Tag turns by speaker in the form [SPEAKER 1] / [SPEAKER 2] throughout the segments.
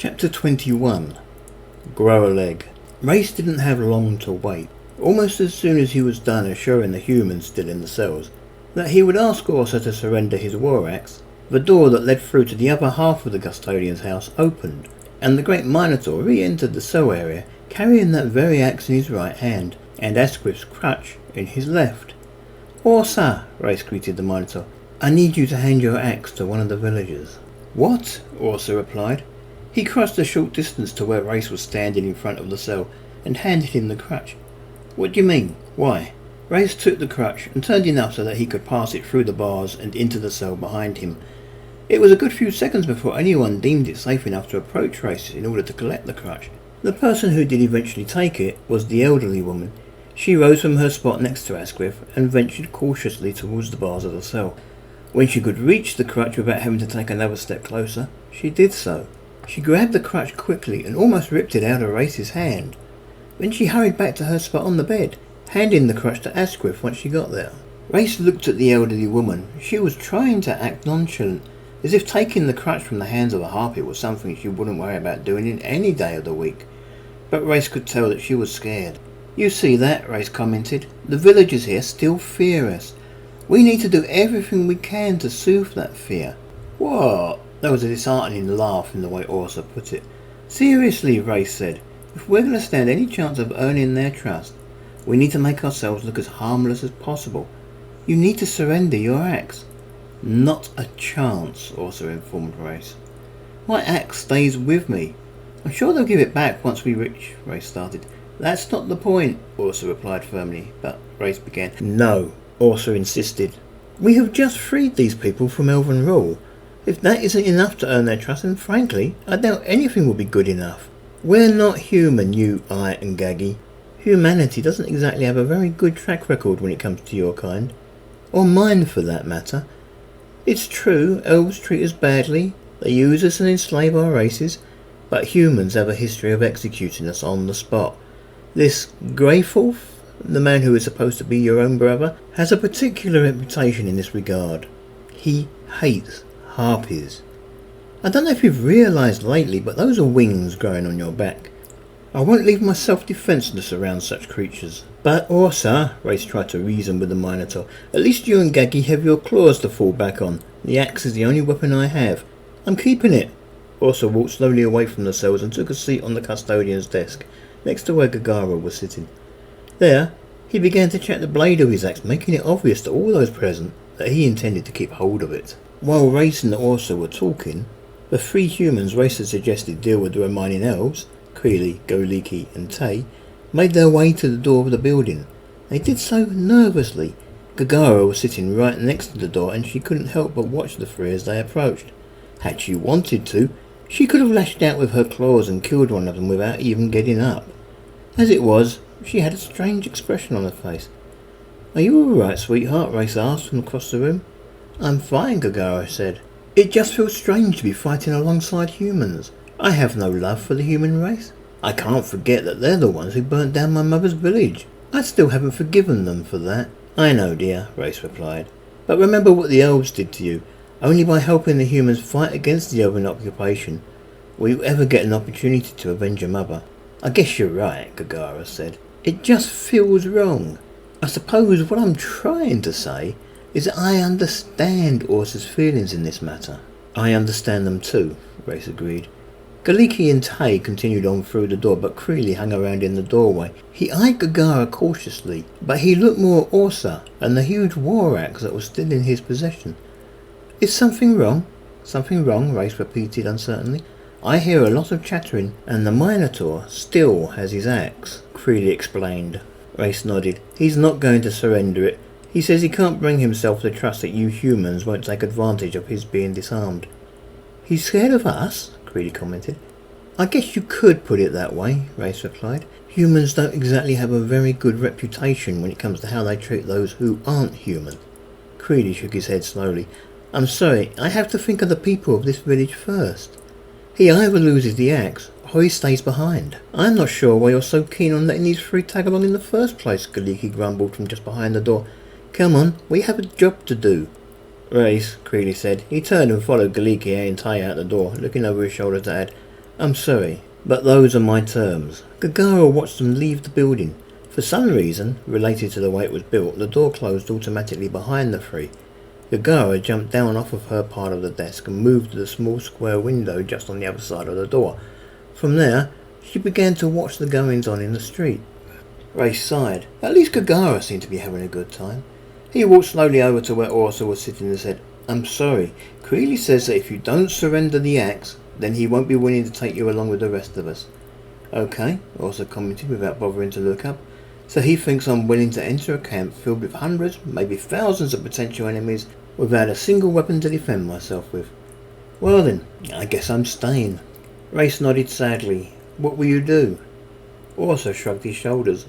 [SPEAKER 1] Chapter 21. Grow a Leg. Reyes didn't have long to wait. Almost as soon as he was done assuring the humans still in the cells that he would ask Orsa to surrender his war axe, the door that led through to the other half of the custodian's house opened, and the great Minotaur re-entered the cell area carrying that very axe in his right hand and Asquith's crutch in his left. "Orsa," Reyes greeted the Minotaur, "I need you to hand your axe to one of the villagers." "What?" Orsa replied. He crossed a short distance to where Reyes was standing in front of the cell and handed him the crutch. "What do you mean? Why?" Reyes took the crutch and turned enough so that he could pass it through the bars and into the cell behind him. It was a good few seconds before anyone deemed it safe enough to approach Reyes in order to collect the crutch. The person who did eventually take it was the elderly woman. She rose from her spot next to Asquith and ventured cautiously towards the bars of the cell. When she could reach the crutch without having to take another step closer, she did so. She grabbed the crutch quickly and almost ripped it out of Reyes' hand. Then she hurried back to her spot on the bed, handing the crutch to Asquith once she got there. Reyes looked at the elderly woman. She was trying to act nonchalant, as if taking the crutch from the hands of a harpy was something she wouldn't worry about doing in any day of the week. But Reyes could tell that she was scared. "You see that," Reyes commented. "The villagers here still fear us. We need to do everything we can to soothe that fear." "What?" There was a disheartening laugh in the way Orsa put it. "Seriously," Reyes said, "if we're going to stand any chance of earning their trust, we need to make ourselves look as harmless as possible. You need to surrender your axe." "Not a chance," Orsa informed Reyes. "My axe stays with me. I'm sure they'll give it back once we reach," Reyes started. "That's not the point," Orsa replied firmly, but Reyes began. "No," Orsa insisted. "We have just freed these people from Elven rule. If that isn't enough to earn their trust, then frankly, I doubt anything will be good enough. We're not human, you Eye and Gaggy. Humanity doesn't exactly have a very good track record when it comes to your kind. Or mine, for that matter. It's true, elves treat us badly. They use us and enslave our races. But humans have a history of executing us on the spot. This Greyforth, the man who is supposed to be your own brother, has a particular reputation in this regard. He hates harpies. I don't know if you've realised lately, but those are wings growing on your back. I won't leave myself defenceless around such creatures." "But Orsa," Reyes tried to reason with the Minotaur, "at least you and Gaggy have your claws to fall back on. The axe is the only weapon I have. I'm keeping it." Orsa walked slowly away from the cells and took a seat on the custodian's desk, next to where Gagara was sitting. There, he began to check the blade of his axe, making it obvious to all those present that he intended to keep hold of it. While Reyes and Orsa were talking, the three humans Reyes had suggested deal with the remaining elves, Creely, Goliki and Tay, made their way to the door of the building. They did so nervously. Gagara was sitting right next to the door and she couldn't help but watch the three as they approached. Had she wanted to, she could have lashed out with her claws and killed one of them without even getting up. As it was, she had a strange expression on her face. "Are you all right, sweetheart?" Reyes asked from across the room. "I'm fine," Gagara said. "It just feels strange to be fighting alongside humans. I have no love for the human race. I can't forget that they're the ones who burnt down my mother's village. I still haven't forgiven them for that." "I know, dear," Reyes replied. "But remember what the elves did to you. Only by helping the humans fight against the Elven occupation will you ever get an opportunity to avenge your mother." "I guess you're right," Gagara said. "It just feels wrong. I suppose what I'm trying to say is that I understand Orsa's feelings in this matter." "I understand them too," Reyes agreed. Goliki and Tay continued on through the door, but Creely hung around in the doorway. He eyed Gagara cautiously, but he looked more at Orsa and the huge war axe that was still in his possession. "Is something wrong?" "Something wrong," Reyes repeated uncertainly. "I hear a lot of chattering, and the Minotaur still has his axe," Creely explained. Reyes nodded. "He's not going to surrender it. He says he can't bring himself to trust that you humans won't take advantage of his being disarmed." "He's scared of us?" Creely commented. "I guess you could put it that way," Reyes replied. "Humans don't exactly have a very good reputation when it comes to how they treat those who aren't human." Creely shook his head slowly. "I'm sorry, I have to think of the people of this village first. He either loses the axe, or he stays behind." "I'm not sure why you're so keen on letting these three tag along in the first place," Goliki grumbled from just behind the door. "Come on, we have a job to do." "Reyes," Creely said. He turned and followed Goliki and Tay out the door, looking over his shoulder to add, I'm sorry, but those are my terms. Gagara watched them leave the building. For some reason, related to the way it was built, the door closed automatically behind the three. Gagara jumped down off of her part of the desk and moved to the small square window just on the other side of the door. From there, she began to watch the goings-on in the street. Reyes sighed. At least Gagara seemed to be having a good time. He walked slowly over to where Orsa was sitting and said, I'm sorry. Creeley says that if you don't surrender the axe, then he won't be willing to take you along with the rest of us. Okay, Orsa commented without bothering to look up. So he thinks I'm willing to enter a camp filled with hundreds, maybe thousands of potential enemies without a single weapon to defend myself with. Well then, I guess I'm staying. Reyes nodded sadly. What will you do? Orsa shrugged his shoulders.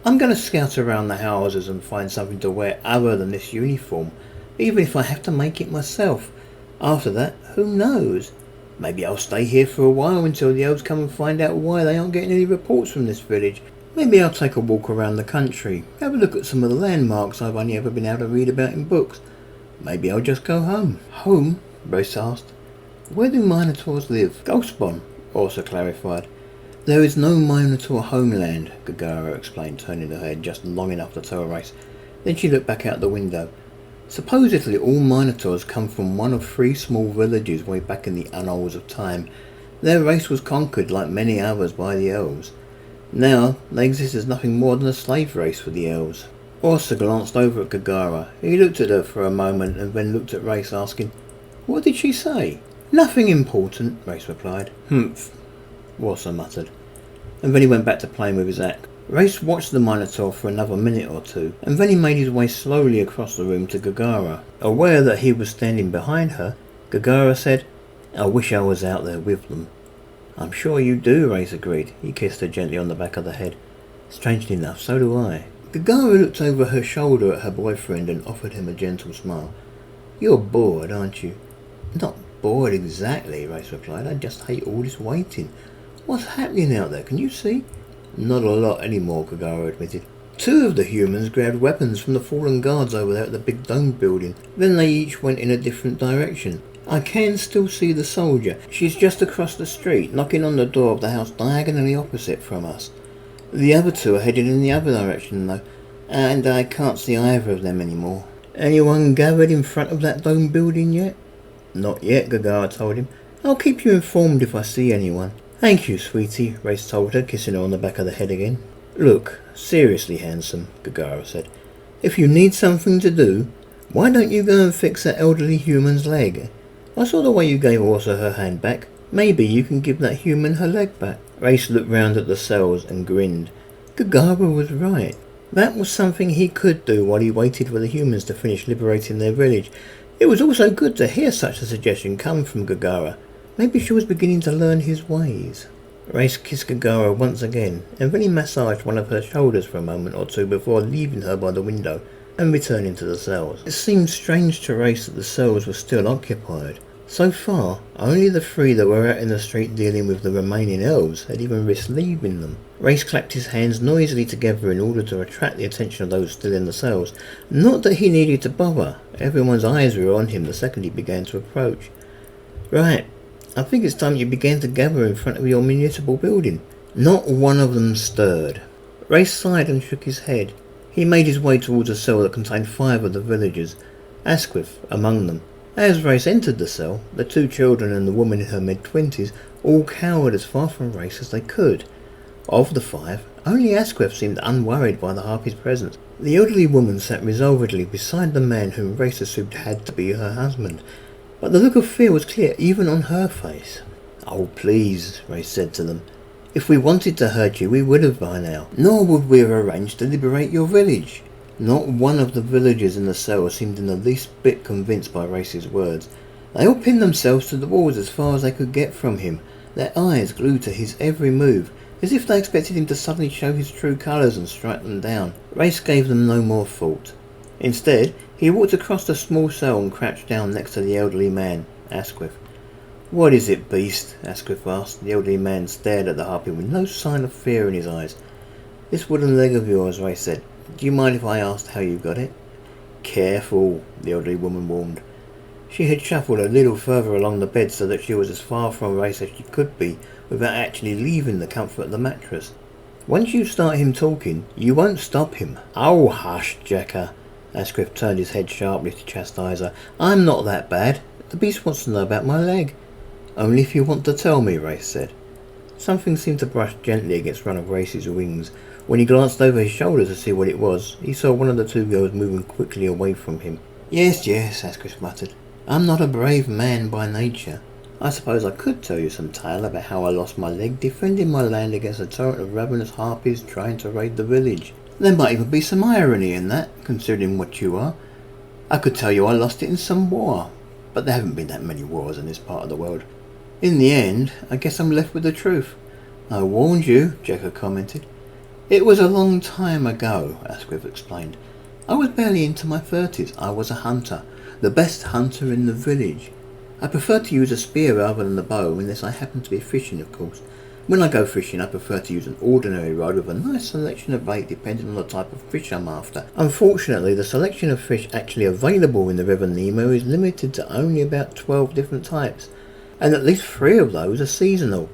[SPEAKER 1] I'm going to scout around the houses and find something to wear other than this uniform, even if I have to make it myself. After that, who knows? Maybe I'll stay here for a while until the elves come and find out why they aren't getting any reports from this village. Maybe I'll take a walk around the country, have a look at some of the landmarks I've only ever been able to read about in books. Maybe I'll just go home. Home? Reyes asked. Where do Minotaurs live? Ghostbon, Orsa clarified. There is no Minotaur homeland, Gagara explained, turning her head just long enough to tell Reyes. Then she looked back out the window. Supposedly all Minotaurs come from one of 3 small villages way back in the annals of time. Their race was conquered like many others by the elves. Now they exist as nothing more than a slave race for the elves. Orsa glanced over at Gagara. He looked at her for a moment and then looked at Reyes, asking, What did she say? Nothing important, Reyes replied. Humph, Orsa muttered. And then he went back to playing with his axe. Reyes watched the Minotaur for another minute or two, and then he made his way slowly across the room to Gagara. Aware that he was standing behind her, Gagara said, I wish I was out there with them. I'm sure you do, Reyes agreed. He kissed her gently on the back of the head. Strangely enough, so do I. Gagara looked over her shoulder at her boyfriend and offered him a gentle smile. You're bored, aren't you? Not bored exactly, Reyes replied. I just hate all this waiting. What's happening out there, can you see? Not a lot anymore, Gagara admitted. 2 of the humans grabbed weapons from the fallen guards over there at the big dome building. Then they each went in a different direction. I can still see the soldier. She's just across the street, knocking on the door of the house diagonally opposite from us. The other 2 are headed in the other direction though, and I can't see either of them anymore. Anyone gathered in front of that dome building yet? Not yet, Gagara told him. I'll keep you informed if I see anyone. Thank you, sweetie, Reyes told her, kissing her on the back of the head again. Look, seriously, handsome, Gagara said. If you need something to do, why don't you go and fix that elderly human's leg? I saw the way you gave Orsa her hand back. Maybe you can give that human her leg back. Reyes looked round at the cells and grinned. Gagara was right. That was something he could do while he waited for the humans to finish liberating their village. It was also good to hear such a suggestion come from Gagara. Maybe she was beginning to learn his ways. Reyes kissed Gagara once again, and then he massaged one of her shoulders for a moment or two before leaving her by the window and returning to the cells. It seemed strange to Reyes that the cells were still occupied. So far, only the 3 that were out in the street dealing with the remaining elves had even risked leaving them. Reyes clapped his hands noisily together in order to attract the attention of those still in the cells. Not that he needed to bother. Everyone's eyes were on him the second he began to approach. Right, I think it's time you began to gather in front of your municipal building. Not one of them stirred. Reyes sighed and shook his head. He made his way towards a cell that contained 5 of the villagers, Asquith among them. As Reyes entered the cell, the 2 children and the woman in her mid-20s all cowered as far from Reyes as they could. Of the 5, only Asquith seemed unworried by the harpy's presence. The elderly woman sat resolvedly beside the man whom Reyes assumed had to be her husband, but the look of fear was clear even on her face. Oh, please, Reyes said to them. If we wanted to hurt you, we would have by now. Nor would we have arranged to liberate your village. Not one of the villagers in the cell seemed in the least bit convinced by Reyes' words. They all pinned themselves to the walls as far as they could get from him, their eyes glued to his every move, as if they expected him to suddenly show his true colours and strike them down. Reyes gave them no more thought. Instead, he walked across the small cell and crouched down next to the elderly man, Asquith. What is it, beast? Asquith asked. The elderly man stared at the harpy with no sign of fear in his eyes. This wooden leg of yours, Reyes said. Do you mind if I asked how you got it? Careful, the elderly woman warned. She had shuffled a little further along the bed so that she was as far from Reyes as she could be without actually leaving the comfort of the mattress. Once you start him talking, you won't stop him. Oh, hush, Jacker. Asquith turned his head sharply to chastise her. I'm not that bad. The beast wants to know about my leg. Only if you want to tell me, Reyes said. Something seemed to brush gently against one of Reyes' wings. When he glanced over his shoulder to see what it was, he saw one of the two girls moving quickly away from him. Yes, Asquith muttered. I'm not a brave man by nature. I suppose I could tell you some tale about how I lost my leg defending my land against a torrent of ravenous harpies trying to raid the village. There might even be some irony in that, considering what you are. I could tell you I lost it in some war, but there haven't been that many wars in this part of the world. In the end, I guess I'm left with the truth. I warned you, Jacker commented. It was a long time ago, Asquith explained. I was barely into my 30s. I was a hunter, the best hunter in the village. I prefer to use a spear rather than the bow, unless I happen to be fishing, of course. When I go fishing, I prefer to use an ordinary rod with a nice selection of bait depending on the type of fish I'm after. Unfortunately, the selection of fish actually available in the River Nemo is limited to only about 12 different types, and at least 3 of those are seasonal.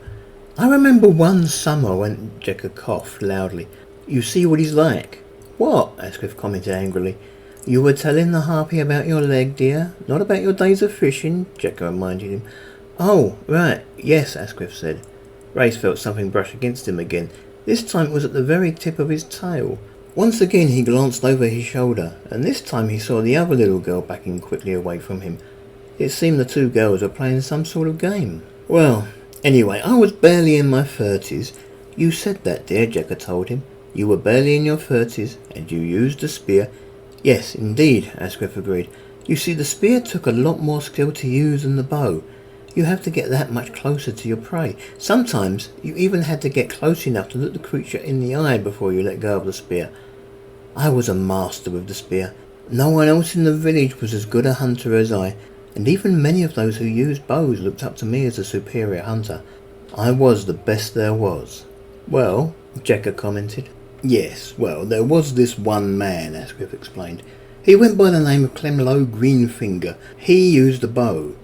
[SPEAKER 1] I remember one summer when Jacker coughed loudly. You see what he's like. What? Asquith commented angrily. You were telling the harpy about your leg, dear, not about your days of fishing, Jacker reminded him. Oh, right, yes, Asquith said. Reyes felt something brush against him again. This time it was at the very tip of his tail. Once again he glanced over his shoulder, and this time he saw the other little girl backing quickly away from him. It seemed the two girls were playing some sort of game. Well, anyway, I was barely in my 30s. You said that, dear, Jacker told him. You were barely in your 30s, and you used a spear. Yes, indeed, Asquith agreed. You see, the spear took a lot more skill to use than the bow. You have to get that much closer to your prey. Sometimes you even had to get close enough to look the creature in the eye before you let go of the spear. I was a master with the spear. No one else in the village was as good a hunter as I, and even many of those who used bows looked up to me as a superior hunter. I was the best there was. Well, Jacker commented. Yes, well, there was this one man, Asquith explained. He went by the name of Clemlow Greenfinger. He used a bow,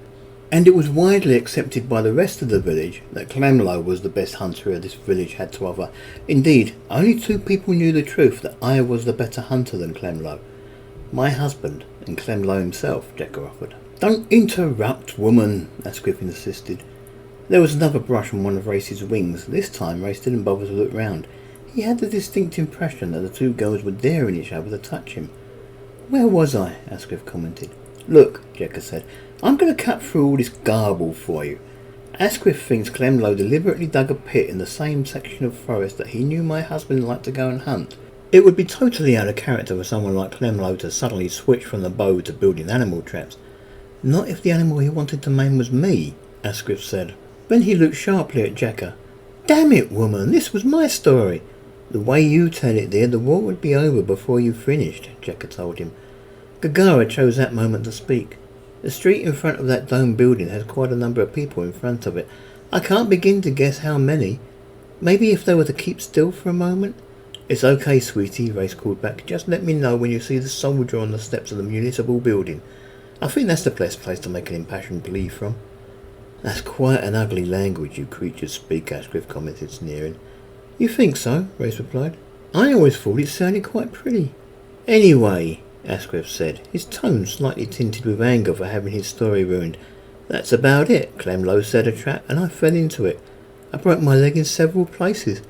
[SPEAKER 1] and it was widely accepted by the rest of the village that Clemlow was the best hunter this village had to offer. Indeed, only 2 people knew the truth that I was the better hunter than Clemlow. My husband and Clemlow himself, Jacker offered. Don't interrupt, woman, Asquith insisted. There was another brush on one of Reyes' wings. This time Reyes didn't bother to look round. He had the distinct impression that the two girls were daring each other to touch him. Where was I? Asquith commented. Look, Jacker said, I'm going to cut through all this garble for you. Asquith thinks Clemlow deliberately dug a pit in the same section of forest that he knew my husband liked to go and hunt. It would be totally out of character for someone like Clemlow to suddenly switch from the bow to building animal traps. Not if the animal he wanted to maim was me, Asquith said. Then he looked sharply at Jacker. Damn it, woman, this was my story. The way you tell it, dear, the war would be over before you finished, Jacker told him. Gagara chose that moment to speak. The street in front of that dome building has quite a number of people in front of it. I can't begin to guess how many. Maybe if they were to keep still for a moment? It's okay, sweetie, Reyes called back. Just let me know when you see the soldier on the steps of the municipal building. I think that's the best place to make an impassioned plea from. That's quite an ugly language you creatures speak, Asquith commented, sneering. You think so? Reyes replied. I always thought it sounded quite pretty. Anyway, Asquith said, his tone slightly tinted with anger for having his story ruined. That's about it. Clemlow set a trap and I fell into it. I broke my leg in several places.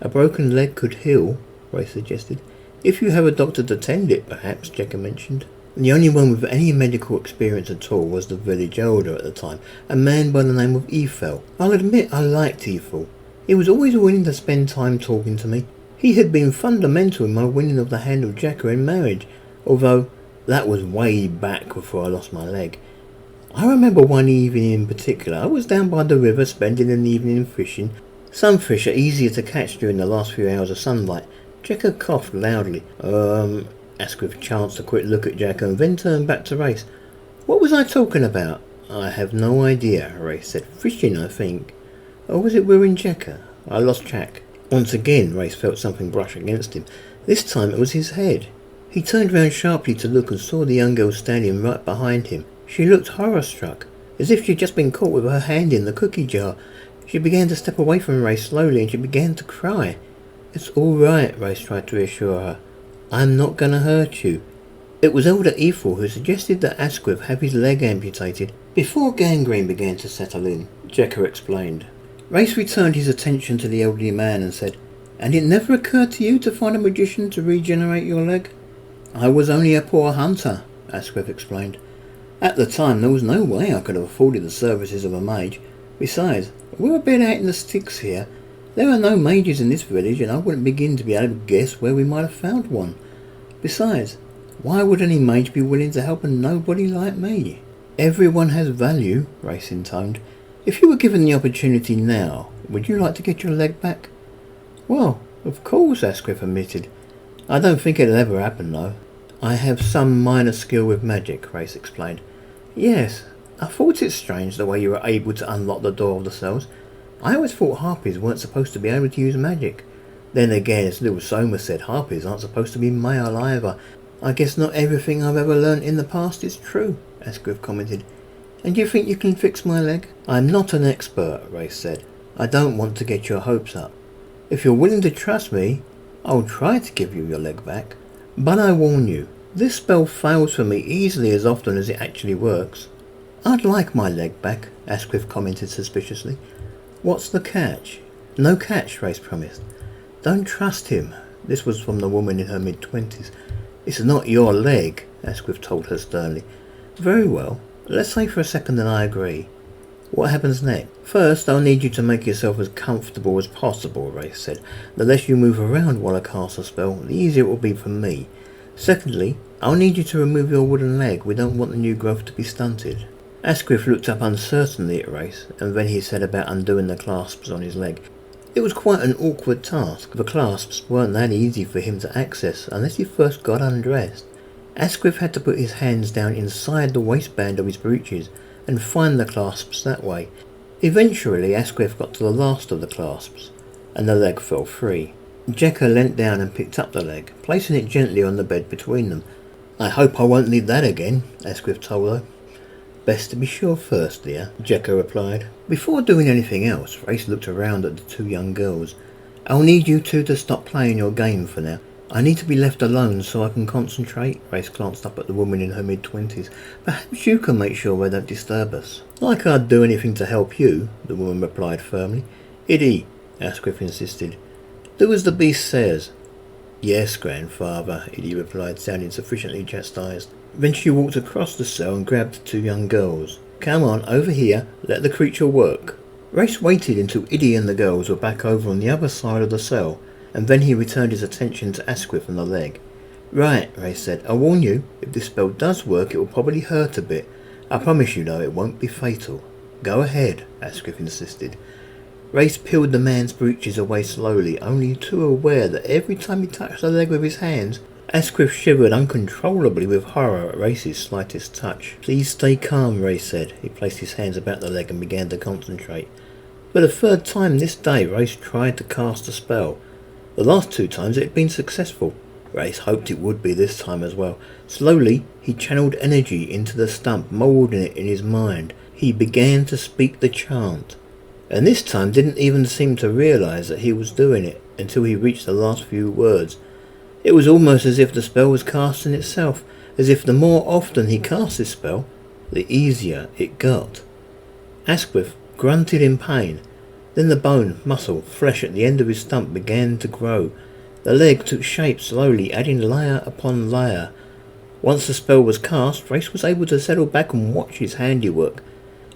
[SPEAKER 1] A broken leg could heal, Reyes suggested. If you have a doctor to tend it, perhaps, Jacker mentioned. The only one with any medical experience at all was the village elder at the time, a man by the name of Eiffel. I'll admit I liked Eiffel. He was always willing to spend time talking to me. He had been fundamental in my winning of the hand of Jacker in marriage, although that was way back before I lost my leg. I remember one evening in particular. I was down by the river spending an evening fishing. Some fish are easier to catch during the last few hours of sunlight. Jacker coughed loudly. Asquith chanced a quick look at Jacker and then turned back to Reyes. What was I talking about? I have no idea, Reyes said. Fishing, I think. Or was it wearing Jacker? I lost track. Once again, Reyes felt something brush against him. This time it was his head. He turned round sharply to look and saw the young girl standing right behind him. She looked horror-struck, as if she'd just been caught with her hand in the cookie jar. She began to step away from Reyes slowly, and she began to cry. "It's all right," Reyes tried to reassure her. "I'm not going to hurt you." It was Elder Ethel who suggested that Asquith have his leg amputated before gangrene began to settle in, Jekker explained. Reyes returned his attention to the elderly man and said, "And it never occurred to you to find a magician to regenerate your leg?" "I was only a poor hunter," Asquith explained. "At the time there was no way I could have afforded the services of a mage. Besides, we're a bit out in the sticks here. There are no mages in this village, and I wouldn't begin to be able to guess where we might have found one. Besides, why would any mage be willing to help a nobody like me?" "Everyone has value," Reyes intoned. "If you were given the opportunity now, would you like to get your leg back?" "Well, of course," Asquith admitted. "I don't think it'll ever happen, though." "I have some minor skill with magic," Reyes explained. "Yes, I thought it strange the way you were able to unlock the door of the cells. I always thought harpies weren't supposed to be able to use magic. Then again, as little Soma said, harpies aren't supposed to be male either. I guess not everything I've ever learnt in the past is true," Asquith commented. "And you think you can fix my leg?" "I'm not an expert," Reyes said. "I don't want to get your hopes up. If you're willing to trust me, I'll try to give you your leg back. But I warn you, this spell fails for me easily as often as it actually works." "I'd like my leg back," Asquith commented suspiciously. "What's the catch?" "No catch," Reyes promised. "Don't trust him." This was from the woman in her mid-20s. "It's not your leg," Asquith told her sternly. "Very well. Let's say for a second that I agree. What happens next?" "First, I'll need you to make yourself as comfortable as possible," Reyes said. "The less you move around while I cast a spell, the easier it will be for me. Secondly, I'll need you to remove your wooden leg. We don't want the new growth to be stunted." Asquith looked up uncertainly at Reyes, and then he said about undoing the clasps on his leg. It was quite an awkward task. The clasps weren't that easy for him to access unless he first got undressed. Asquith had to put his hands down inside the waistband of his breeches and find the clasps that way. Eventually Asquith got to the last of the clasps, and the leg fell free. Jekker leant down and picked up the leg, placing it gently on the bed between them. "I hope I won't need that again," Asquith told her. "Best to be sure first, dear," Jekker replied. Before doing anything else, Reyes looked around at the two young girls. "I'll need you two to stop playing your game for now. I need to be left alone so I can concentrate." Reyes glanced up at the woman in her mid-20s. "Perhaps you can make sure they don't disturb us." "Like I'd do anything to help you," the woman replied firmly. "Iddy," Asquith insisted. "Do as the beast says." "Yes, grandfather," Iddy replied, sounding sufficiently chastised. Then she walked across the cell and grabbed the two young girls. "Come on, over here. Let the creature work." Reyes waited until Iddy and the girls were back over on the other side of the cell, and then he returned his attention to Asquith and the leg. "Right," Reyes said. "I warn you, if this spell does work, it will probably hurt a bit. I promise you, though, it won't be fatal." "Go ahead," Asquith insisted. Reyes peeled the man's breeches away slowly, only too aware that every time he touched the leg with his hands, Asquith shivered uncontrollably with horror at Reyes' slightest touch. "Please stay calm," Reyes said. He placed his hands about the leg and began to concentrate. For the third time this day, Reyes tried to cast a spell. The last two times it had been successful. Reyes hoped it would be this time as well. Slowly, he channeled energy into the stump, moulding it in his mind. He began to speak the chant, and this time didn't even seem to realise that he was doing it until he reached the last few words. It was almost as if the spell was casting itself, as if the more often he cast this spell, the easier it got. Asquith grunted in pain. Then the bone, muscle, flesh at the end of his stump began to grow. The leg took shape slowly, adding layer upon layer. Once the spell was cast, Reyes was able to settle back and watch his handiwork.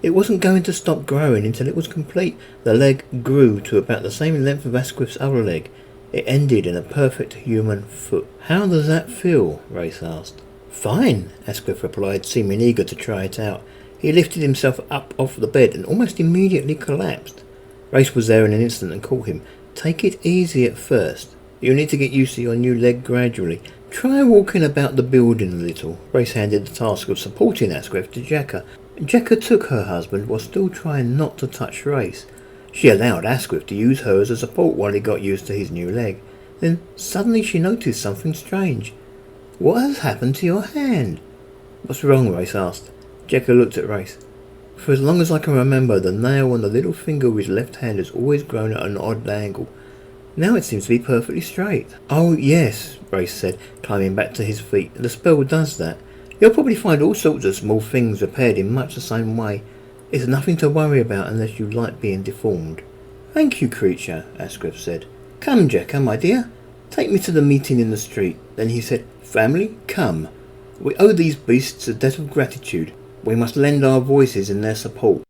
[SPEAKER 1] It wasn't going to stop growing until it was complete. The leg grew to about the same length of Asquith's other leg. It ended in a perfect human foot. "How does that feel?" Reyes asked. "Fine," Asquith replied, seeming eager to try it out. He lifted himself up off the bed and almost immediately collapsed. Reyes was there in an instant and caught him. "Take it easy at first. You'll need to get used to your new leg gradually. Try walking about the building a little." Reyes handed the task of supporting Asquith to Jekker. Jekker took her husband while still trying not to touch Reyes. She allowed Asquith to use her as a support while he got used to his new leg. Then suddenly she noticed something strange. "What has happened to your hand?" "What's wrong?" Reyes asked. Jekyll looked at Reyes. For as long as I can remember, the nail on the little finger of his left hand has always grown at an odd angle. Now it seems to be perfectly straight. Oh, yes, Reyes said, climbing back to his feet. The spell does that. You'll probably find all sorts of small things repaired in much the same way. It's nothing to worry about unless you like being deformed. Thank you, creature, Asquith said. Come, Jekka, my dear. Take me to the meeting in the street. Then he said, Family, come. We owe these beasts a debt of gratitude. We must lend our voices in their support.